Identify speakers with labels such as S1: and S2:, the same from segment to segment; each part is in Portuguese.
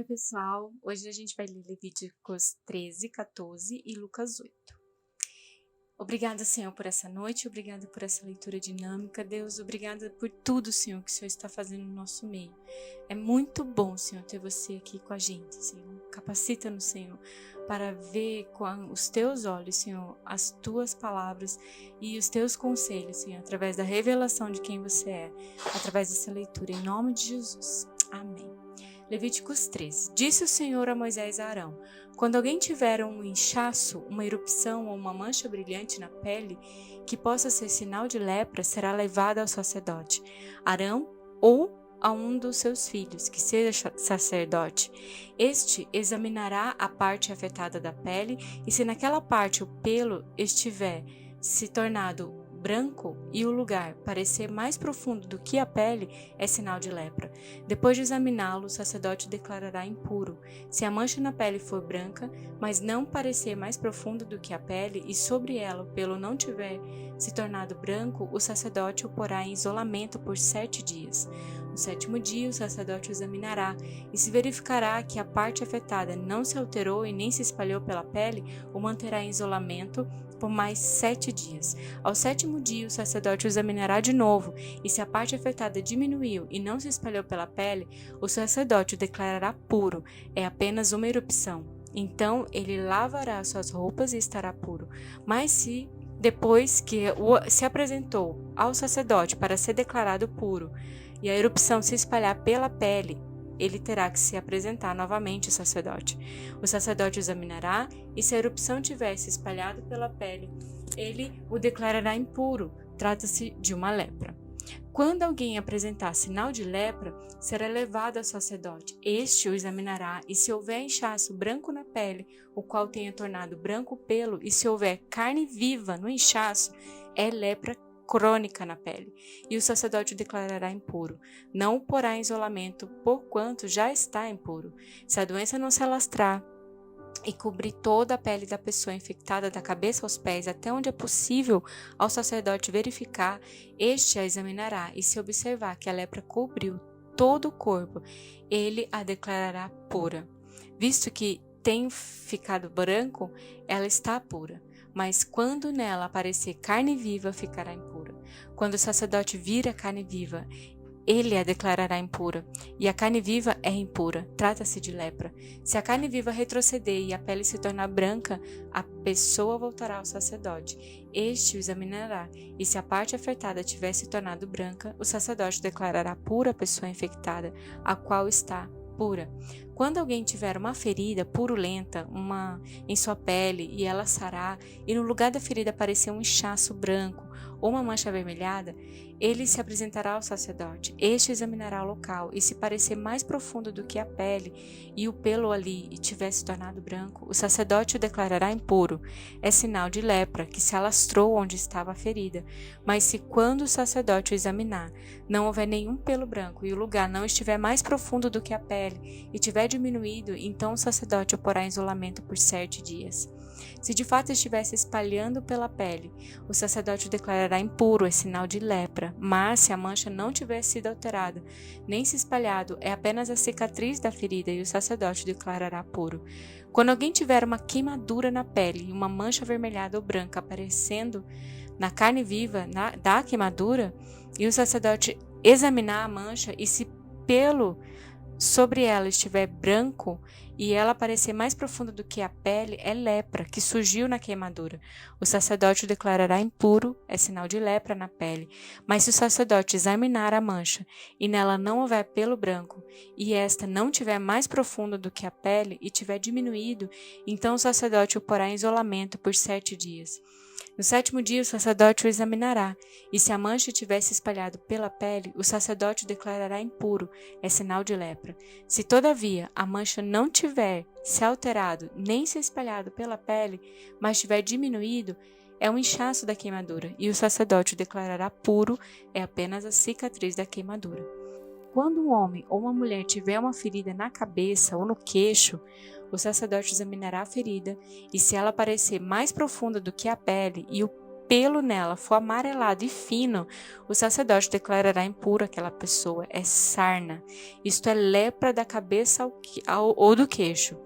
S1: Oi, pessoal! Hoje a gente vai ler Levíticos 13, 14 e Lucas 8. Obrigada, Senhor, por essa noite, obrigada por essa leitura dinâmica. Deus, obrigada por tudo, Senhor, que o Senhor está fazendo no nosso meio. É muito bom, Senhor, ter você aqui com a gente, Senhor. Capacita-nos, Senhor, para ver com os teus olhos, Senhor, as tuas palavras e os teus conselhos, Senhor, através da revelação de quem você é, através dessa leitura, em nome de Jesus. Amém. Levíticos 13. Disse o Senhor a Moisés e a Arão: quando alguém tiver um inchaço, uma erupção ou uma mancha brilhante na pele, que possa ser sinal de lepra, será levado ao sacerdote, Arão ou a um dos seus filhos, que seja sacerdote. Este examinará a parte afetada da pele, e se naquela parte o pelo estiver se tornado branco e o lugar parecer mais profundo do que a pele, é sinal de lepra. Depois de examiná-lo, o sacerdote declarará impuro. Se a mancha na pele for branca, mas não parecer mais profunda do que a pele, e sobre ela o pelo não tiver se tornado branco, o sacerdote o porá em isolamento por 7 dias. No 7º dia, o sacerdote o examinará, e se verificará que a parte afetada não se alterou e nem se espalhou pela pele, o manterá em isolamento por mais 7 dias. Ao 7º dia, o sacerdote o examinará de novo, e se a parte afetada diminuiu e não se espalhou pela pele, o sacerdote o declarará puro, é apenas uma erupção. Então ele lavará suas roupas e estará puro. Mas se depois que se apresentou ao sacerdote para ser declarado puro, e a erupção se espalhar pela pele, ele terá que se apresentar novamente ao sacerdote. O sacerdote o examinará, e se a erupção tiver se espalhado pela pele, ele o declarará impuro. Trata-se de uma lepra. Quando alguém apresentar sinal de lepra, será levado ao sacerdote. Este o examinará, e se houver inchaço branco na pele, o qual tenha tornado branco o pelo, e se houver carne viva no inchaço, é lepra crônica na pele, e o sacerdote o declarará impuro. Não o porá em isolamento, porquanto já está impuro. Se a doença não se alastrar e cobrir toda a pele da pessoa infectada da cabeça aos pés, até onde é possível ao sacerdote verificar, este a examinará, e se observar que a lepra cobriu todo o corpo, ele a declarará pura. Visto que tem ficado branco, ela está pura. Mas quando nela aparecer carne viva, ficará impura. Quando o sacerdote vir a carne viva, ele a declarará impura, e a carne viva é impura, trata-se de lepra. Se a carne viva retroceder e a pele se tornar branca, a pessoa voltará ao sacerdote. Este o examinará, e se a parte afetada tiver se tornado branca, o sacerdote declarará pura a pessoa infectada, a qual está pura. Quando alguém tiver uma ferida purulenta em sua pele e ela sarar, e no lugar da ferida aparecer um inchaço branco ou uma mancha avermelhada, ele se apresentará ao sacerdote. Este examinará o local, e se parecer mais profundo do que a pele e o pelo ali e tiver se tornado branco, o sacerdote o declarará impuro. É sinal de lepra, que se alastrou onde estava a ferida. Mas se quando o sacerdote o examinar, não houver nenhum pelo branco e o lugar não estiver mais profundo do que a pele e tiver diminuído, então o sacerdote o porá em isolamento por 7 dias. Se de fato estiver se espalhando pela pele, o sacerdote o declarará impuro, é sinal de lepra. Mas se a mancha não tiver sido alterada, nem se espalhado, é apenas a cicatriz da ferida, e o sacerdote o declarará puro. Quando alguém tiver uma queimadura na pele e uma mancha avermelhada ou branca aparecendo na carne viva da queimadura, e o sacerdote examinar a mancha, e se pelo sobre ela estiver branco e ela parecer mais profunda do que a pele, é lepra que surgiu na queimadura. O sacerdote o declarará impuro, é sinal de lepra na pele. Mas se o sacerdote examinar a mancha e nela não houver pelo branco, e esta não tiver mais profunda do que a pele e tiver diminuído, então o sacerdote o porá em isolamento por 7 dias. No 7º dia, o sacerdote o examinará, e se a mancha tiver se espalhado pela pele, o sacerdote o declarará impuro, é sinal de lepra. Se, todavia, a mancha não tiver se alterado nem se espalhado pela pele, mas tiver diminuído, é um inchaço da queimadura, e o sacerdote o declarará puro, é apenas a cicatriz da queimadura. Quando um homem ou uma mulher tiver uma ferida na cabeça ou no queixo, o sacerdote examinará a ferida, e se ela parecer mais profunda do que a pele e o pelo nela for amarelado e fino, o sacerdote declarará impuro aquela pessoa. É sarna. Isto é lepra da cabeça ou do queixo.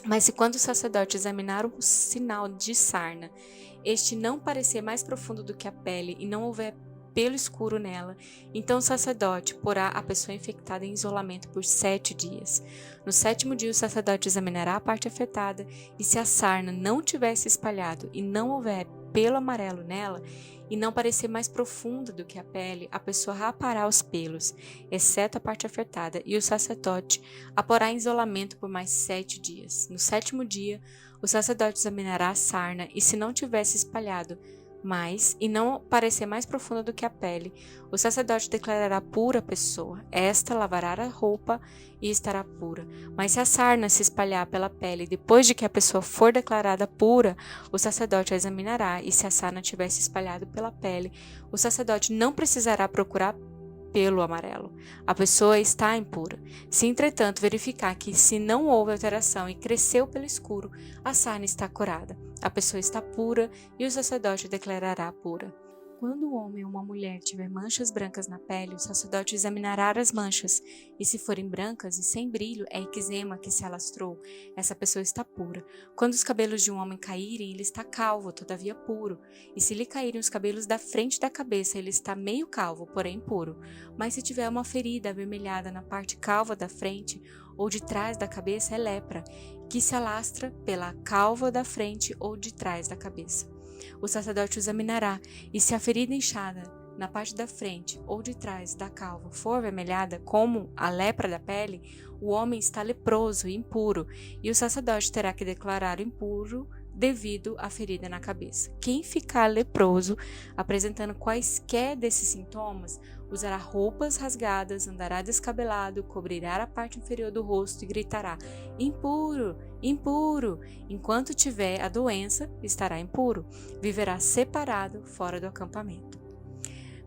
S1: Mas se quando o sacerdote examinar o sinal de sarna, este não parecer mais profundo do que a pele e não houver pelo escuro nela, então o sacerdote porá a pessoa infectada em isolamento por 7 dias. No 7º dia o sacerdote examinará a parte afetada, e se a sarna não tiver se espalhado e não houver pelo amarelo nela, e não parecer mais profunda do que a pele, a pessoa rapará os pelos, exceto a parte afetada, e o sacerdote a porá em isolamento por mais 7 dias. No 7º dia, o sacerdote examinará a sarna, e se não tiver se espalhado mais e não parecer mais profunda do que a pele, o sacerdote declarará pura a pessoa. Esta lavará a roupa e estará pura. Mas se a sarna se espalhar pela pele depois de que a pessoa for declarada pura, o sacerdote a examinará, e se a sarna tiver se espalhado pela pele, o sacerdote não precisará procurar pelo amarelo. A pessoa está impura. Se, entretanto, verificar que se não houve alteração e cresceu pelo escuro, a sarna está curada. A pessoa está pura e o sacerdote declarará pura. Quando o homem ou uma mulher tiver manchas brancas na pele, o sacerdote examinará as manchas, e se forem brancas e sem brilho, é eczema que se alastrou. Essa pessoa está pura. Quando os cabelos de um homem caírem, ele está calvo, todavia puro. E se lhe caírem os cabelos da frente da cabeça, ele está meio calvo, porém puro. Mas se tiver uma ferida avermelhada na parte calva da frente ou de trás da cabeça, é lepra, que se alastra pela calva da frente ou de trás da cabeça. O sacerdote o examinará, e se a ferida inchada na parte da frente ou de trás da calva for avermelhada, como a lepra da pele, o homem está leproso e impuro, e o sacerdote terá que declarar impuro devido à ferida na cabeça. Quem ficar leproso, apresentando quaisquer desses sintomas, usará roupas rasgadas, andará descabelado, cobrirá a parte inferior do rosto e gritará: impuro, impuro. Enquanto tiver a doença, estará impuro. Viverá separado fora do acampamento.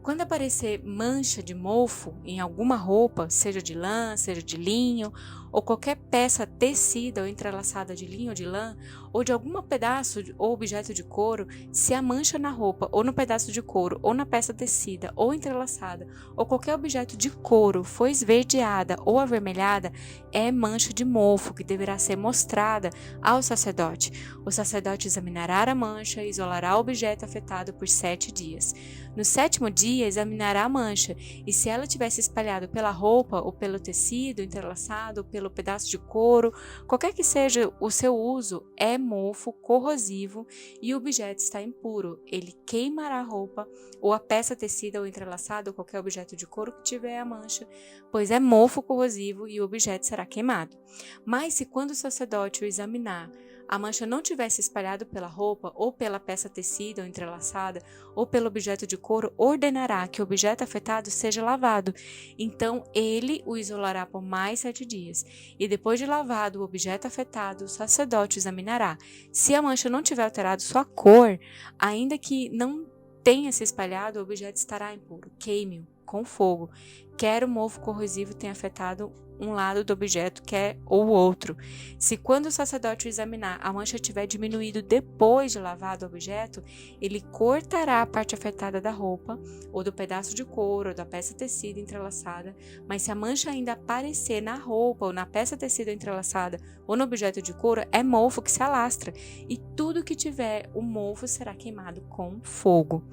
S1: Quando aparecer mancha de mofo em alguma roupa, seja de lã, seja de linho, ou qualquer peça tecida ou entrelaçada de linho ou de lã, ou de algum pedaço ou objeto de couro, se a mancha na roupa, ou no pedaço de couro, ou na peça tecida ou entrelaçada, ou qualquer objeto de couro for esverdeada ou avermelhada, é mancha de mofo que deverá ser mostrada ao sacerdote. O sacerdote examinará a mancha e isolará o objeto afetado por 7 dias. No 7º dia, examinará a mancha, e se ela tivesse espalhado pela roupa, ou pelo tecido entrelaçado, ou pelo pedaço de couro, qualquer que seja o seu uso, é mofo, corrosivo, e o objeto está impuro. Ele queimará a roupa, ou a peça tecida ou entrelaçada, ou qualquer objeto de couro que tiver a mancha, pois é mofo corrosivo e o objeto será queimado. Mas se quando o sacerdote o examinar, a mancha não tivesse espalhado pela roupa, ou pela peça tecida ou entrelaçada, ou pelo objeto de couro, ordenará que o objeto afetado seja lavado. Então ele o isolará por mais 7 dias. E depois de lavado o objeto afetado, o sacerdote o examinará. Se a mancha não tiver alterado sua cor, ainda que não tenha se espalhado, o objeto estará impuro. Queime-o com fogo. Quer o mofo corrosivo tenha afetado um lado do objeto, quer ou outro. Se quando o sacerdote o examinar, a mancha tiver diminuído depois de lavado o objeto, ele cortará a parte afetada da roupa, ou do pedaço de couro, ou da peça tecida entrelaçada, mas se a mancha ainda aparecer na roupa, ou na peça tecida entrelaçada, ou no objeto de couro, é mofo que se alastra, e tudo que tiver o mofo será queimado com fogo.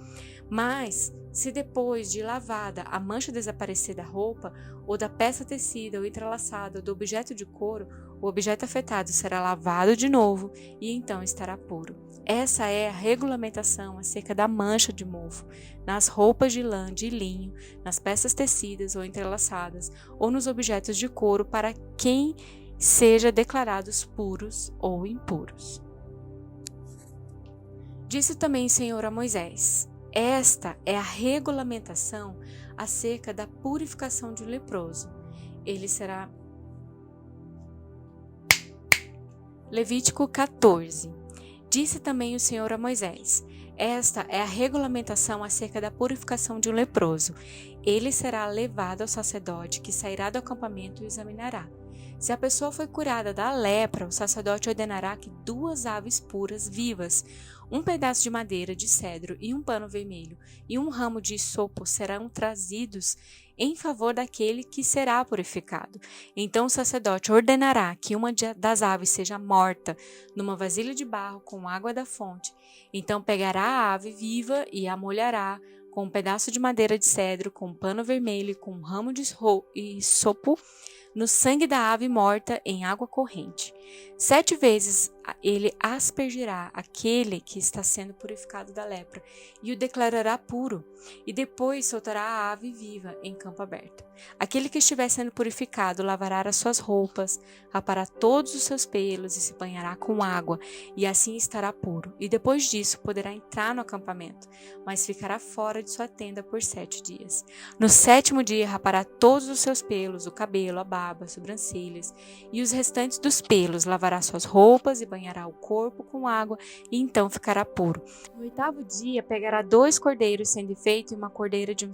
S1: Mas, se depois de lavada a mancha desaparecer da roupa, ou da peça tecida ou entrelaçada, ou do objeto de couro, o objeto afetado será lavado de novo e então estará puro. Essa é a regulamentação acerca da mancha de mofo nas roupas de lã, de linho, nas peças tecidas ou entrelaçadas, ou nos objetos de couro para quem seja declarados puros ou impuros. Disse também o Senhor a Moisés: esta é a regulamentação acerca da purificação de um leproso. Ele será... Levítico 14. Disse também o Senhor a Moisés: esta é a regulamentação acerca da purificação de um leproso. Ele será levado ao sacerdote, que sairá do acampamento e o examinará. Se a pessoa foi curada da lepra, o sacerdote ordenará que 2 aves puras vivas, um pedaço de madeira de cedro e um pano vermelho e um ramo de hisopo serão trazidos em favor daquele que será purificado. Então o sacerdote ordenará que uma das aves seja morta numa vasilha de barro com água da fonte. Então pegará a ave viva e a molhará com um pedaço de madeira de cedro, com um pano vermelho e com um ramo de hisopo no sangue da ave morta em água corrente. 7 vezes ele aspergirá aquele que está sendo purificado da lepra e o declarará puro, e depois soltará a ave viva em campo aberto. Aquele que estiver sendo purificado lavará as suas roupas, rapará todos os seus pelos e se banhará com água, e assim estará puro. E depois disso poderá entrar no acampamento, mas ficará fora de sua tenda por 7 dias. No 7º dia rapará todos os seus pelos, o cabelo, a barba, as sobrancelhas e os restantes dos pelos, lavará suas roupas e banhará o corpo com água, e então ficará puro. No 8º dia pegará 2 cordeiros sem defeito e uma cordeira de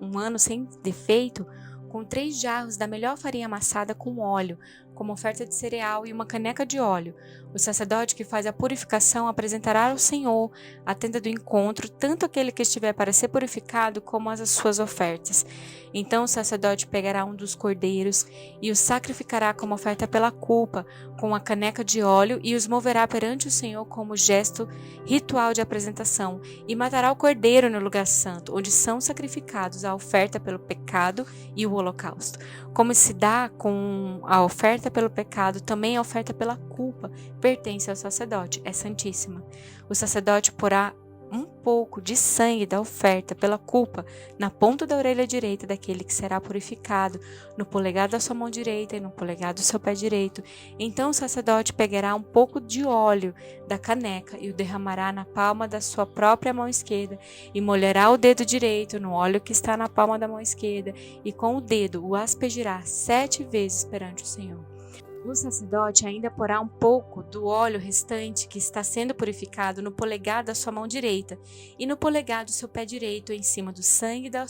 S1: um ano sem defeito, com 3 jarros da melhor farinha amassada com óleo, como oferta de cereal, e uma caneca de óleo. O sacerdote que faz a purificação apresentará ao Senhor a tenda do encontro, tanto aquele que estiver para ser purificado, como as suas ofertas. Então o sacerdote pegará um dos cordeiros e o sacrificará como oferta pela culpa, com a caneca de óleo, e os moverá perante o Senhor como gesto ritual de apresentação, e matará o cordeiro no lugar santo, onde são sacrificados a oferta pelo pecado e o holocausto. Como se dá com a oferta pelo pecado, também a oferta pela culpa pertence ao sacerdote, é santíssima. O sacerdote porá um pouco de sangue da oferta pela culpa na ponta da orelha direita daquele que será purificado, no polegar da sua mão direita e no polegar do seu pé direito. Então o sacerdote pegará um pouco de óleo da caneca e o derramará na palma da sua própria mão esquerda, e molhará o dedo direito no óleo que está na palma da mão esquerda, e com o dedo o aspergirá 7 vezes perante o Senhor. O sacerdote ainda porá um pouco do óleo restante que está sendo purificado no polegar da sua mão direita e no polegar do seu pé direito, em cima do sangue da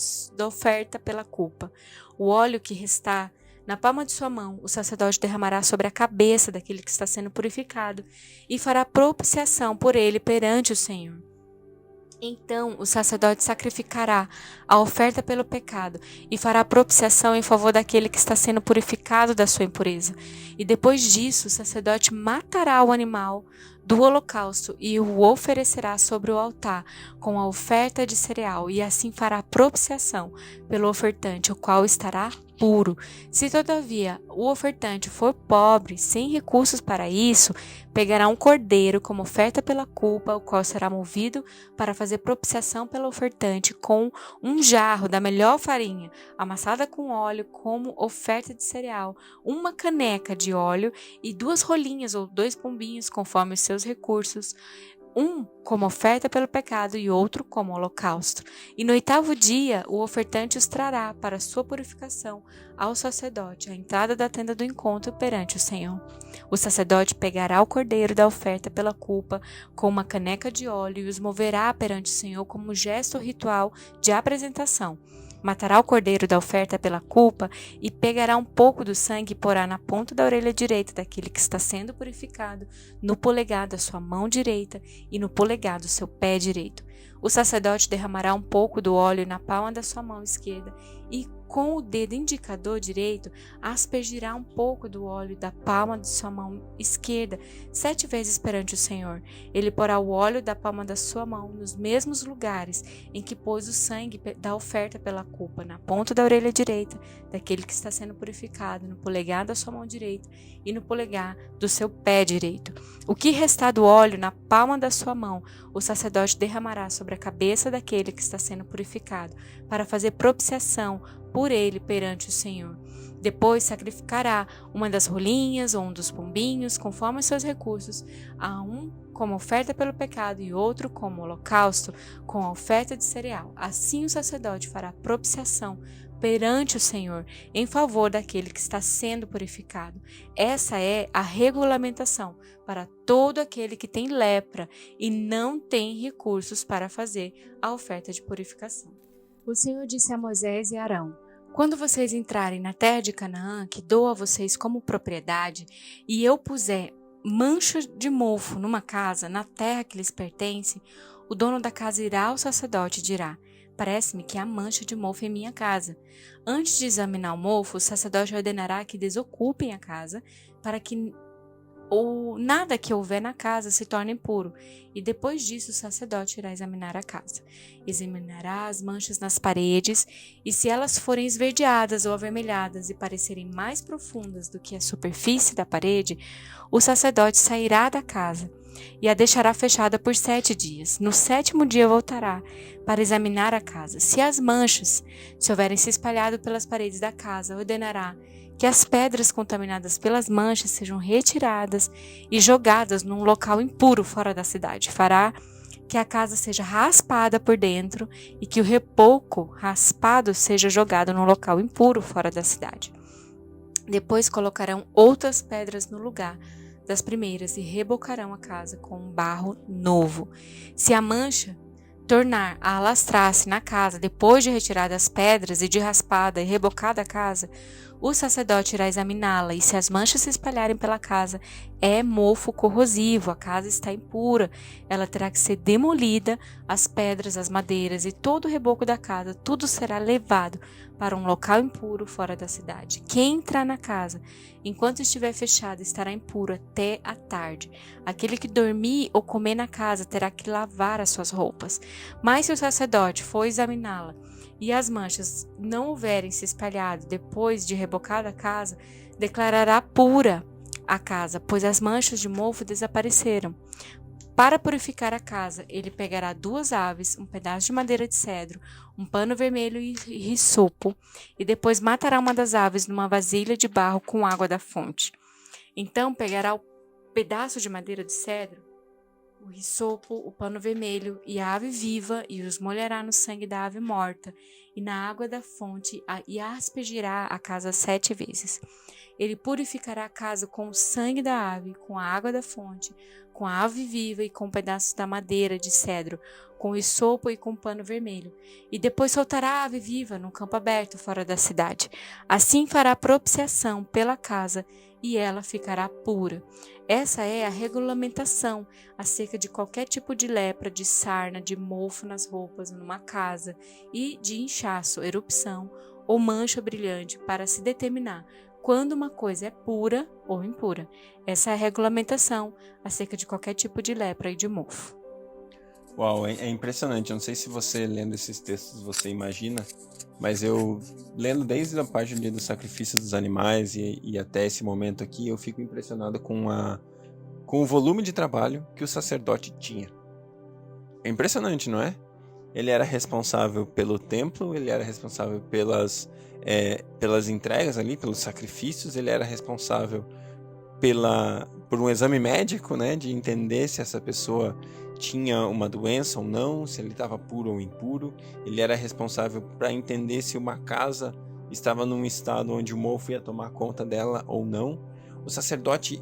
S1: oferta pela culpa. O óleo que restar na palma de sua mão, o sacerdote derramará sobre a cabeça daquele que está sendo purificado e fará propiciação por ele perante o Senhor. Então o sacerdote sacrificará a oferta pelo pecado e fará propiciação em favor daquele que está sendo purificado da sua impureza. E depois disso, o sacerdote matará o animal do holocausto e o oferecerá sobre o altar com a oferta de cereal, e assim fará propiciação pelo ofertante, o qual estará puro. Se todavia o ofertante for pobre, sem recursos para isso, pegará um cordeiro como oferta pela culpa, o qual será movido para fazer propiciação pelo ofertante, com um jarro da melhor farinha, amassada com óleo como oferta de cereal, uma caneca de óleo e 2 rolinhas ou 2 pombinhos, conforme os seus recursos, um como oferta pelo pecado e outro como holocausto. E no 8º dia o ofertante os trará para sua purificação ao sacerdote, à entrada da tenda do encontro perante o Senhor. O sacerdote pegará o cordeiro da oferta pela culpa com uma caneca de óleo e os moverá perante o Senhor como gesto ritual de apresentação. Matará o cordeiro da oferta pela culpa e pegará um pouco do sangue e porá na ponta da orelha direita daquele que está sendo purificado, no polegar da sua mão direita e no polegar do seu pé direito. O sacerdote derramará um pouco do óleo na palma da sua mão esquerda e, com o dedo indicador direito, aspergirá um pouco do óleo da palma de sua mão esquerda 7 vezes perante o Senhor. Ele porá o óleo da palma da sua mão nos mesmos lugares em que pôs o sangue da oferta pela culpa, na ponta da orelha direita daquele que está sendo purificado, no polegar da sua mão direita e no polegar do seu pé direito. O que restar do óleo na palma da sua mão, o sacerdote derramará sobre a cabeça daquele que está sendo purificado, para fazer propiciação por ele perante o Senhor. Depois sacrificará uma das rolinhas ou um dos pombinhos, conforme os seus recursos, a um como oferta pelo pecado e outro como holocausto, com a oferta de cereal. Assim o sacerdote fará propiciação perante o Senhor em favor daquele que está sendo purificado. Essa é a regulamentação para todo aquele que tem lepra e não tem recursos para fazer a oferta de purificação. O Senhor disse a Moisés e Arão: Quando vocês entrarem na terra de Canaã, que dou a vocês como propriedade, e eu puser mancha de mofo numa casa, na terra que lhes pertence, o dono da casa irá ao sacerdote e dirá: parece-me que há mancha de mofo em minha casa. Antes de examinar o mofo, o sacerdote ordenará que desocupem a casa, para que ou nada que houver na casa se torne impuro, e depois disso o sacerdote irá examinar a casa. Examinará as manchas nas paredes, e se elas forem esverdeadas ou avermelhadas e parecerem mais profundas do que a superfície da parede, o sacerdote sairá da casa e a deixará fechada por 7 dias. No 7º dia voltará para examinar a casa. Se as manchas se houverem se espalhado pelas paredes da casa, ordenará que as pedras contaminadas pelas manchas sejam retiradas e jogadas num local impuro fora da cidade. Fará que a casa seja raspada por dentro e que o repouco raspado seja jogado num local impuro fora da cidade. Depois colocarão outras pedras no lugar das primeiras e rebocarão a casa com um barro novo. Se a mancha tornar a alastrar-se na casa depois de retiradas as pedras e de raspada e rebocada a casa, o sacerdote irá examiná-la, e se as manchas se espalharem pela casa, é mofo corrosivo, a casa está impura, ela terá que ser demolida, as pedras, as madeiras e todo o reboco da casa, tudo será levado para um local impuro fora da cidade. Quem entrar na casa, enquanto estiver fechada, estará impuro até a tarde. Aquele que dormir ou comer na casa terá que lavar as suas roupas. Mas se o sacerdote for examiná-la, e as manchas não houverem se espalhado depois de rebocada a casa, declarará pura a casa, pois as manchas de mofo desapareceram. Para purificar a casa, ele pegará 2 aves, um pedaço de madeira de cedro, um pano vermelho e hisopo, e depois matará uma das aves numa vasilha de barro com água da fonte. Então pegará o pedaço de madeira de cedro, o hisopo, o pano vermelho e a ave viva, e os molhará no sangue da ave morta e na água da fonte, e aspergirá a casa 7 vezes. Ele purificará a casa com o sangue da ave, com a água da fonte, com a ave viva e com pedaços da madeira de cedro, com o hisopo e com o pano vermelho. E depois soltará a ave viva no campo aberto fora da cidade. Assim fará propiciação pela casa, e ela ficará pura. Essa é a regulamentação acerca de qualquer tipo de lepra, de sarna, de mofo nas roupas, numa casa, e de inchaço, erupção ou mancha brilhante, para se determinar quando uma coisa é pura ou impura. Essa é a regulamentação acerca de qualquer tipo de lepra e de mofo.
S2: Uau, é impressionante. Eu não sei se você lendo esses textos você imagina, mas eu lendo desde a parte dos sacrifícios dos animais e até esse momento aqui, eu fico impressionado com o volume de trabalho que o sacerdote tinha. É impressionante, não é? Ele era responsável pelo templo, ele era responsável pelas entregas ali, pelos sacrifícios, ele era responsável por um exame médico, né, de entender se essa pessoa tinha uma doença ou não, se ele estava puro ou impuro. Ele era responsável para entender se uma casa estava num estado onde o mofo ia tomar conta dela ou não. Os sacerdotes,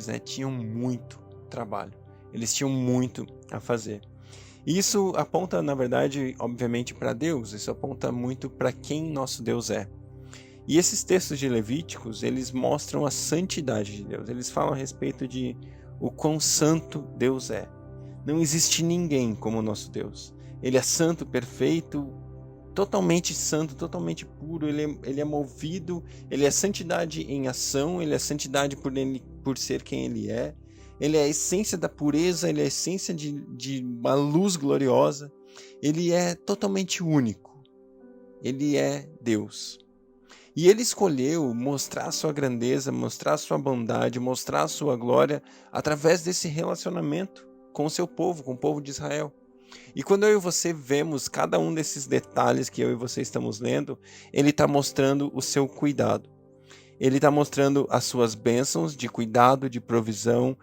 S2: né, tinham muito trabalho. Eles tinham muito a fazer. Isso aponta, na verdade, obviamente, para Deus. Isso aponta muito para quem nosso Deus é. E esses textos de Levíticos, eles mostram a santidade de Deus. Eles falam a respeito de o quão santo Deus é. Não existe ninguém como o nosso Deus. Ele é santo, perfeito, totalmente santo, totalmente puro. Ele é movido, ele é santidade em ação, ele é santidade por ser quem ele é. Ele é a essência da pureza, ele é a essência de uma luz gloriosa. Ele é totalmente único. Ele é Deus. E ele escolheu mostrar a sua grandeza, mostrar a sua bondade, mostrar a sua glória através desse relacionamento com o seu povo, com o povo de Israel. E quando eu e você vemos cada um desses detalhes que eu e você estamos lendo, ele está mostrando o seu cuidado. Ele está mostrando as suas bênçãos de cuidado, de provisão,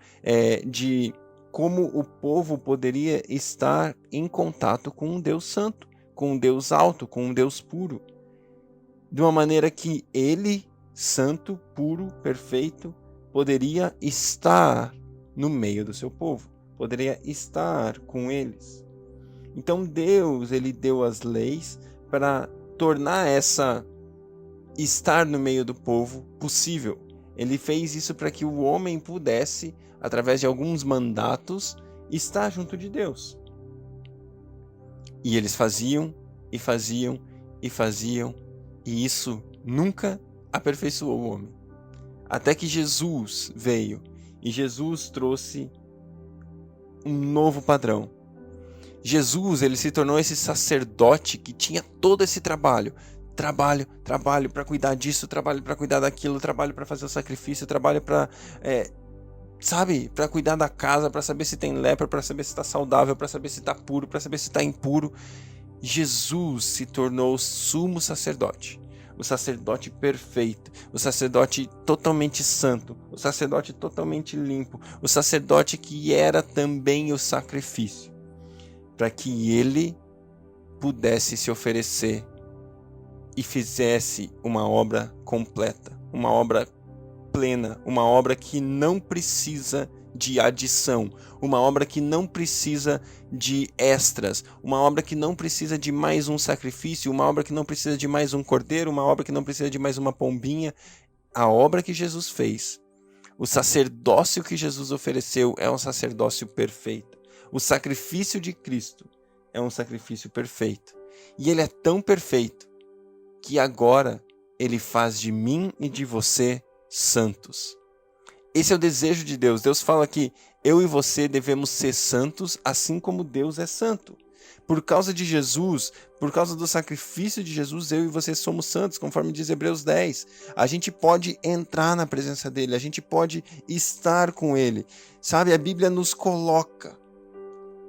S2: de como o povo poderia estar em contato com um Deus santo, com um Deus alto, com um Deus puro. De uma maneira que ele, santo, puro, perfeito, poderia estar no meio do seu povo, poderia estar com eles. Então Deus, ele deu as leis para tornar estar no meio do povo possível. Ele fez isso para que o homem pudesse, através de alguns mandatos, estar junto de Deus. E eles faziam, e faziam, e faziam, e isso nunca aperfeiçoou o homem. Até que Jesus veio, e Jesus trouxe um novo padrão. Jesus, ele se tornou esse sacerdote que tinha todo esse trabalho para cuidar disso, trabalho para cuidar daquilo, trabalho para fazer o sacrifício, trabalho para para cuidar da casa, para saber se tem lepra, para saber se está saudável, para saber se está puro, para saber se está impuro. Jesus se tornou sumo sacerdote, o sacerdote perfeito, o sacerdote totalmente santo, o sacerdote totalmente limpo, o sacerdote que era também o sacrifício, para que ele pudesse se oferecer e fizesse uma obra completa, uma obra plena, uma obra que não precisa de adição, uma obra que não precisa de extras, uma obra que não precisa de mais um sacrifício, uma obra que não precisa de mais um cordeiro, uma obra que não precisa de mais uma pombinha. A obra que Jesus fez, o sacerdócio que Jesus ofereceu é um sacerdócio perfeito. O sacrifício de Cristo é um sacrifício perfeito. E ele é tão perfeito que agora ele faz de mim e de você santos. Esse é o desejo de Deus. Deus fala que eu e você devemos ser santos assim como Deus é santo. Por causa de Jesus, por causa do sacrifício de Jesus, eu e você somos santos, conforme diz Hebreus 10. A gente pode entrar na presença dele, a gente pode estar com ele. Sabe, a Bíblia nos coloca,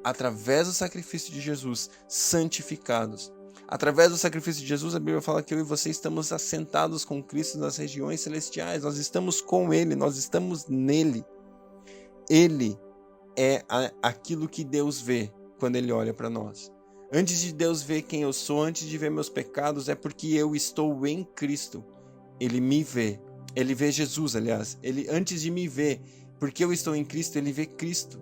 S2: através do sacrifício de Jesus, santificados. Através do sacrifício de Jesus, a Bíblia fala que eu e você estamos assentados com Cristo nas regiões celestiais. Nós estamos com Ele, nós estamos nele. Ele é aquilo que Deus vê quando Ele olha para nós. Antes de Deus ver quem eu sou, antes de ver meus pecados, é porque eu estou em Cristo. Ele me vê. Ele vê Jesus, aliás. Ele, antes de me ver, porque eu estou em Cristo, Ele vê Cristo.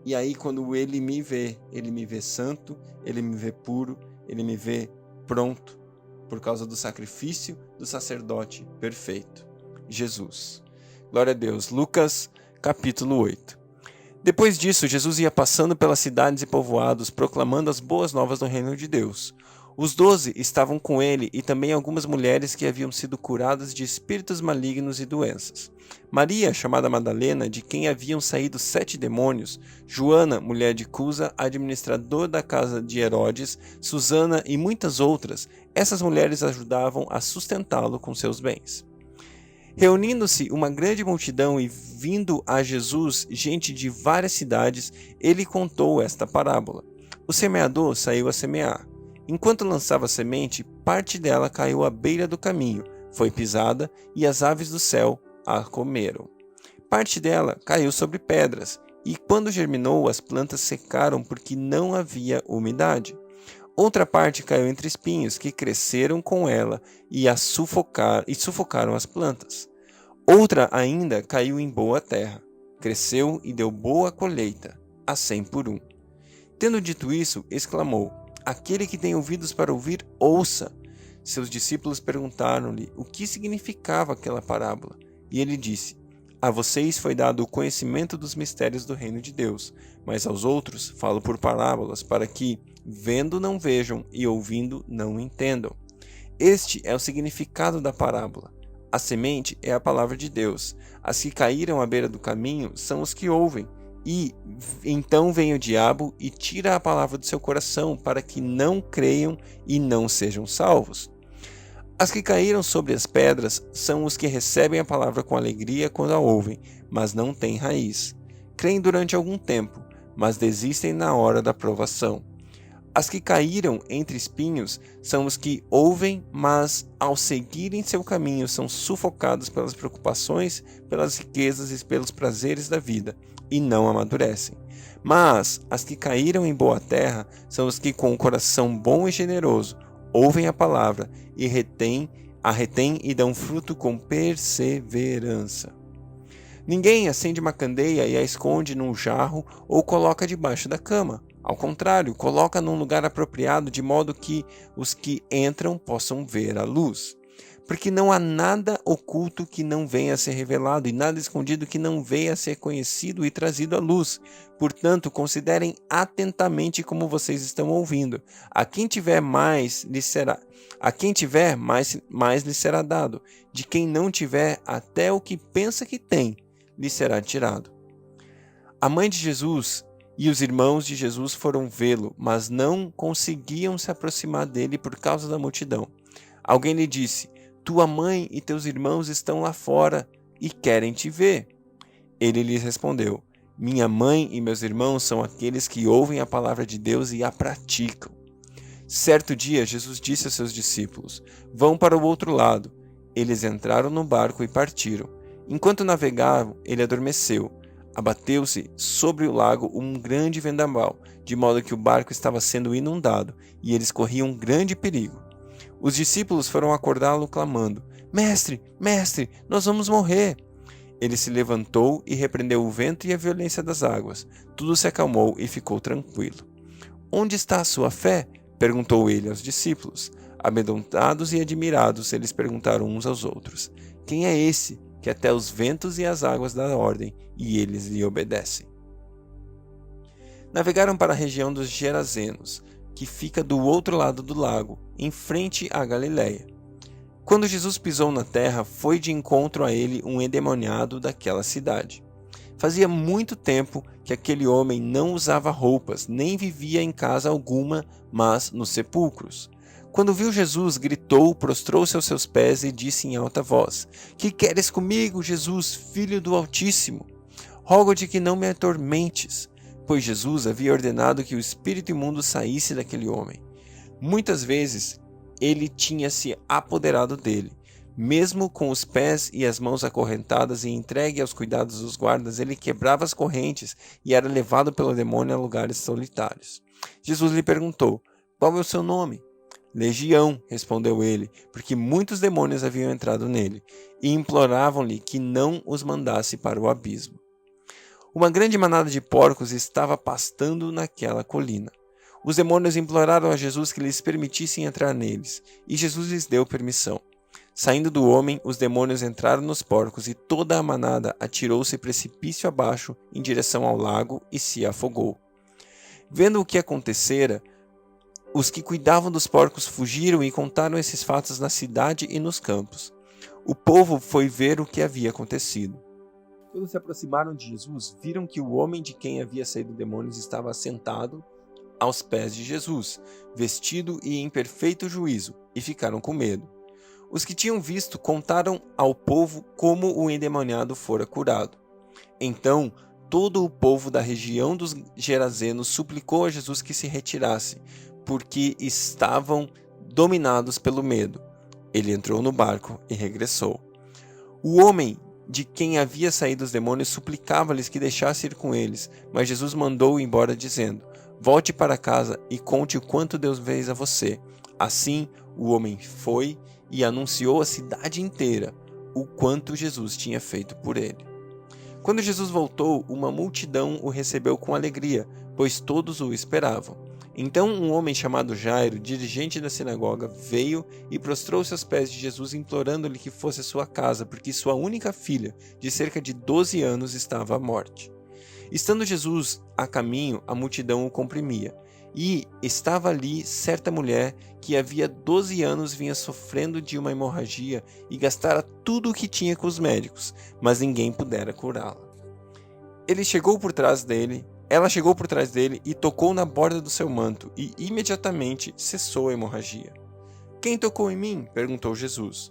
S2: E aí, quando Ele me vê santo, Ele me vê puro, Ele me vê pronto, por causa do sacrifício do sacerdote perfeito, Jesus. Glória a Deus. Lucas, capítulo 8. Depois disso, Jesus ia passando pelas cidades e povoados, proclamando as boas novas do reino de Deus. Os 12 estavam com ele e também algumas mulheres que haviam sido curadas de espíritos malignos e doenças. Maria, chamada Madalena, de quem haviam saído 7 demônios, Joana, mulher de Cusa, administrador da casa de Herodes, Susana e muitas outras, essas mulheres ajudavam a sustentá-lo com seus bens. Reunindo-se uma grande multidão e vindo a Jesus gente de várias cidades, ele contou esta parábola. O semeador saiu a semear. Enquanto lançava a semente, parte dela caiu à beira do caminho, foi pisada e as aves do céu a comeram. Parte dela caiu sobre pedras, e quando germinou, as plantas secaram porque não havia umidade. Outra parte caiu entre espinhos que cresceram com ela e sufocaram as plantas. Outra ainda caiu em boa terra, cresceu e deu boa colheita, a 100 por 1. Tendo dito isso, exclamou: Aquele que tem ouvidos para ouvir, ouça. Seus discípulos perguntaram-lhe o que significava aquela parábola. E ele disse: A vocês foi dado o conhecimento dos mistérios do reino de Deus, mas aos outros falo por parábolas, para que, vendo, não vejam, e ouvindo, não entendam. Este é o significado da parábola. A semente é a palavra de Deus. As que caíram à beira do caminho são os que ouvem. E então vem o diabo e tira a palavra do seu coração, para que não creiam e não sejam salvos. As que caíram sobre as pedras são os que recebem a palavra com alegria quando a ouvem, mas não têm raiz. Creem durante algum tempo, mas desistem na hora da provação. As que caíram entre espinhos são os que ouvem, mas ao seguirem seu caminho são sufocados pelas preocupações, pelas riquezas e pelos prazeres da vida, e não amadurecem. Mas as que caíram em boa terra são os que, com o coração bom e generoso, ouvem a palavra e a retêm e dão fruto com perseverança. Ninguém acende uma candeia e a esconde num jarro ou coloca debaixo da cama. Ao contrário, coloca num lugar apropriado de modo que os que entram possam ver a luz. Porque não há nada oculto que não venha a ser revelado e nada escondido que não venha a ser conhecido e trazido à luz. Portanto, considerem atentamente como vocês estão ouvindo. A quem tiver mais lhe será dado. De quem não tiver, até o que pensa que tem lhe será tirado. A mãe de Jesus e os irmãos de Jesus foram vê-lo, mas não conseguiam se aproximar dele por causa da multidão. Alguém lhe disse: tua mãe e teus irmãos estão lá fora e querem te ver. Ele lhes respondeu: minha mãe e meus irmãos são aqueles que ouvem a palavra de Deus e a praticam. Certo dia, Jesus disse aos seus discípulos: vão para o outro lado. Eles entraram no barco e partiram. Enquanto navegavam, ele adormeceu. Abateu-se sobre o lago um grande vendaval, de modo que o barco estava sendo inundado, e eles corriam grande perigo. Os discípulos foram acordá-lo clamando: Mestre, mestre, nós vamos morrer. Ele se levantou e repreendeu o vento e a violência das águas. Tudo se acalmou e ficou tranquilo. Onde está a sua fé? Perguntou ele aos discípulos. Amedrontados e admirados, eles perguntaram uns aos outros: quem é esse que até os ventos e as águas dão ordem e eles lhe obedecem? Navegaram para a região dos Gerazenos, que fica do outro lado do lago, em frente à Galiléia. Quando Jesus pisou na terra, foi de encontro a ele um endemoniado daquela cidade. Fazia muito tempo que aquele homem não usava roupas, nem vivia em casa alguma, mas nos sepulcros. Quando viu Jesus, gritou, prostrou-se aos seus pés e disse em alta voz: que queres comigo, Jesus, Filho do Altíssimo? Rogo-te que não me atormentes. Pois Jesus havia ordenado que o espírito imundo saísse daquele homem. Muitas vezes ele tinha se apoderado dele. Mesmo com os pés e as mãos acorrentadas e entregue aos cuidados dos guardas, ele quebrava as correntes e era levado pelo demônio a lugares solitários. Jesus lhe perguntou: qual é o seu nome? Legião, respondeu ele, porque muitos demônios haviam entrado nele, e imploravam-lhe que não os mandasse para o abismo. Uma grande manada de porcos estava pastando naquela colina. Os demônios imploraram a Jesus que lhes permitissem entrar neles, e Jesus lhes deu permissão. Saindo do homem, os demônios entraram nos porcos e toda a manada atirou-se precipício abaixo em direção ao lago e se afogou. Vendo o que acontecera, os que cuidavam dos porcos fugiram e contaram esses fatos na cidade e nos campos. O povo foi ver o que havia acontecido. Quando se aproximaram de Jesus, viram que o homem de quem havia saído demônios estava sentado aos pés de Jesus, vestido e em perfeito juízo, e ficaram com medo. Os que tinham visto contaram ao povo como o endemoniado fora curado. Então, todo o povo da região dos Gerazenos suplicou a Jesus que se retirasse, porque estavam dominados pelo medo. Ele entrou no barco e regressou. O homem de quem havia saído os demônios suplicava-lhes que deixasse ir com eles, mas Jesus mandou-o embora dizendo: volte para casa e conte o quanto Deus fez a você. Assim, o homem foi e anunciou à cidade inteira o quanto Jesus tinha feito por ele. Quando Jesus voltou, uma multidão o recebeu com alegria, pois todos o esperavam. Então um homem chamado Jairo, dirigente da sinagoga, veio e prostrou-se aos pés de Jesus, implorando-lhe que fosse à sua casa, porque sua única filha, de cerca de 12 anos, estava à morte. Estando Jesus a caminho, a multidão o comprimia. E estava ali certa mulher que havia 12 anos vinha sofrendo de uma hemorragia e gastara tudo o que tinha com os médicos, mas ninguém pudera curá-la. Ela chegou por trás dele e tocou na borda do seu manto, e imediatamente cessou a hemorragia. Quem tocou em mim? Perguntou Jesus.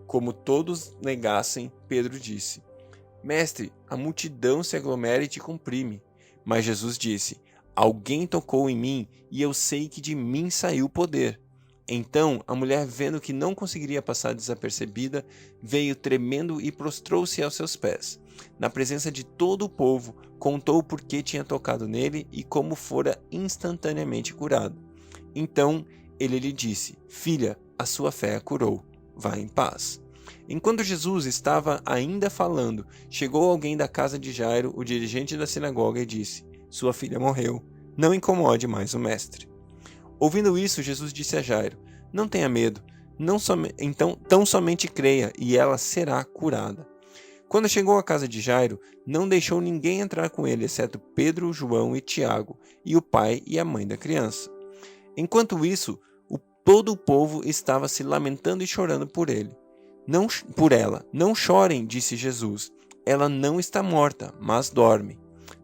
S2: Como todos negassem, Pedro disse: Mestre, a multidão se aglomera e te comprime. Mas Jesus disse: Alguém tocou em mim, e eu sei que de mim saiu o poder. Então a mulher, vendo que não conseguiria passar desapercebida, veio tremendo e prostrou-se aos seus pés. Na presença de todo o povo, contou por que tinha tocado nele e como fora instantaneamente curado. Então ele lhe disse: Filha, a sua fé a curou. Vá em paz. Enquanto Jesus estava ainda falando, chegou alguém da casa de Jairo, o dirigente da sinagoga, e disse: Sua filha morreu. não incomode mais o mestre. Ouvindo isso, Jesus disse a Jairo: Não tenha medo, então tão somente creia, e ela será curada. Quando chegou à casa de Jairo, não deixou ninguém entrar com ele, exceto Pedro, João e Tiago, e o pai e a mãe da criança. Enquanto isso, todo o povo estava se lamentando e chorando por ela. Não chorem, disse Jesus. Ela não está morta, mas dorme.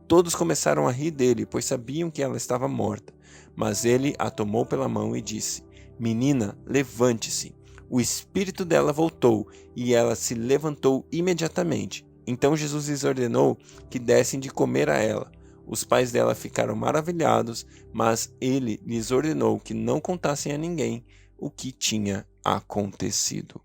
S2: Todos começaram a rir dele, pois sabiam que ela estava morta. Mas ele a tomou pela mão e disse: Menina, levante-se. O espírito dela voltou, e ela se levantou imediatamente. Então Jesus lhes ordenou que dessem de comer a ela. Os pais dela ficaram maravilhados, mas ele lhes ordenou que não contassem a ninguém o que tinha acontecido.